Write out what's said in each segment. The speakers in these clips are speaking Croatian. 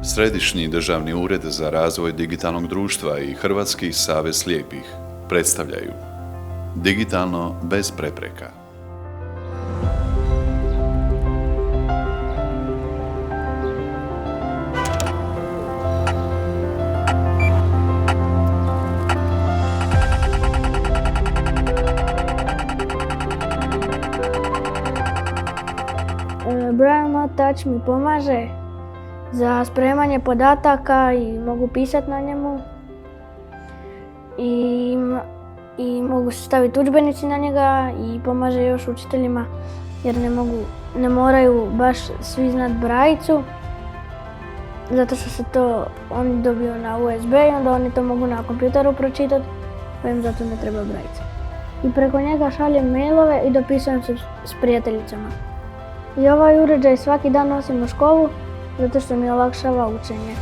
Središnji državni ured za razvoj digitalnog društva i Hrvatski savez slijepih predstavljaju Digitalno bez prepreka. Braille Not Touch mi pomaže za spremanje podataka i mogu pisati na njemu. I mogu se staviti udžbenici na njega i pomaže još učiteljima jer ne moraju baš svi znati brajicu. Zato što se to oni dobiju na USB i onda oni to mogu na kompjuteru pročitati, pa im zato ne treba brajica. I preko njega šaljem mailove i dopisujem se s prijateljicama. I ovaj uređaj svaki dan nosim u školu zato što mi olakšava učenje.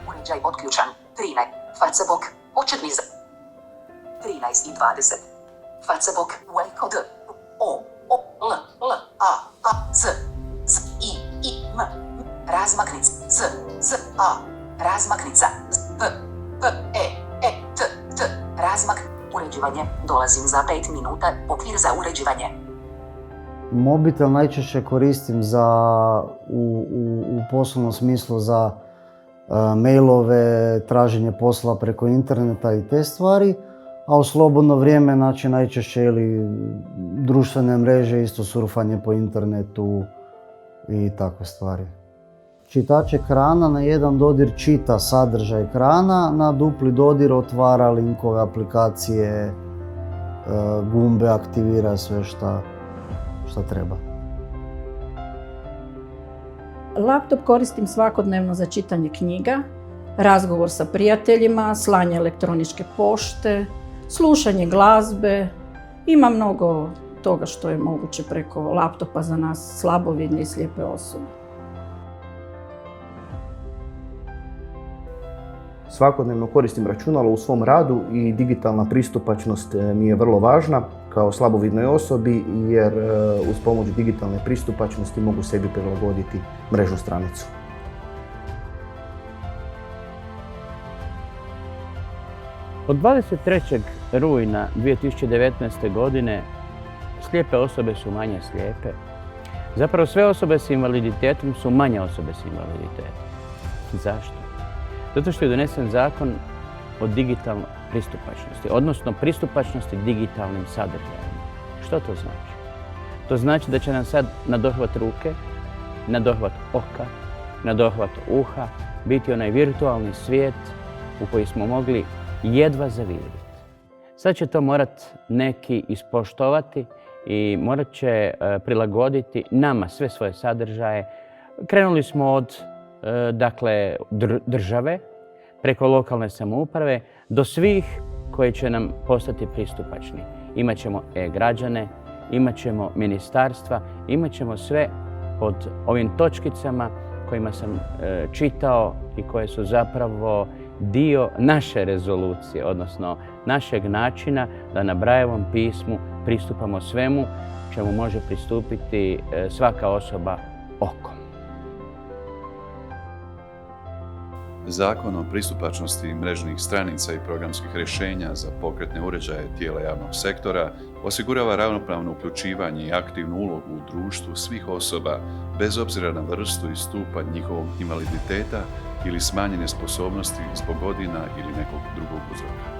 Uređaj otključan. 13. Facebook. Početni za 13 i 20. Facebook. Welcome to O L L A Z I M. Razmaknica Z A. Razmaknica P E T T. Uređivanje. Dolazim za 5 minuta. Okvir za uređivanje. Mobitel najčešće koristim u poslovnom smislu za mailove, traženje posla preko interneta i te stvari, a u slobodno vrijeme najčešće ili društvene mreže, isto surfanje po internetu i takve stvari. Čitač ekrana na jedan dodir čita sadržaj ekrana, na dupli dodir otvara linkove, aplikacije, gumbe, aktivira sve šta treba. Laptop koristim svakodnevno za čitanje knjiga, razgovor sa prijateljima, slanje elektroničke pošte, slušanje glazbe. Ima mnogo toga što je moguće preko laptopa za nas slabovidne i slijepe osobe. Svakodnevno koristim računalo u svom radu i digitalna pristupačnost mi je vrlo važna kao slabovidnoj osobi jer uz pomoć digitalne pristupačnosti mogu sebi prilagoditi mrežnu stranicu. Od 23. rujna 2019. godine slijepe osobe su manje slijepe. Zapravo sve osobe s invaliditetom su manje osobe s invaliditetom. Zašto? Zato što je donesen zakon o digitalnoj pristupačnosti, odnosno pristupačnosti digitalnim sadržajima. Što to znači? To znači da će nam sad na dohvat ruke, na dohvat oka, na dohvat uha biti onaj virtualni svijet u koji smo mogli jedva zavidjeti. Sad će to morat neki ispoštovati i morat će prilagoditi nama sve svoje sadržaje. Krenuli smo od države, preko lokalne samouprave, do svih koji će nam postati pristupačni. Imaćemo e-građane, imaćemo ministarstva, imaćemo sve pod ovim točkicama kojima sam čitao i koje su zapravo dio naše rezolucije, odnosno našeg načina da na Brailleovom pismu pristupamo svemu čemu može pristupiti svaka osoba okom. Zakon o pristupačnosti mrežnih stranica i programskih rješenja za pokretne uređaje tijela javnog sektora osigurava ravnopravno uključivanje i aktivnu ulogu u društvu svih osoba bez obzira na vrstu i stupanj njihovog invaliditeta ili smanjene sposobnosti zbog godina ili nekog drugog uzroka.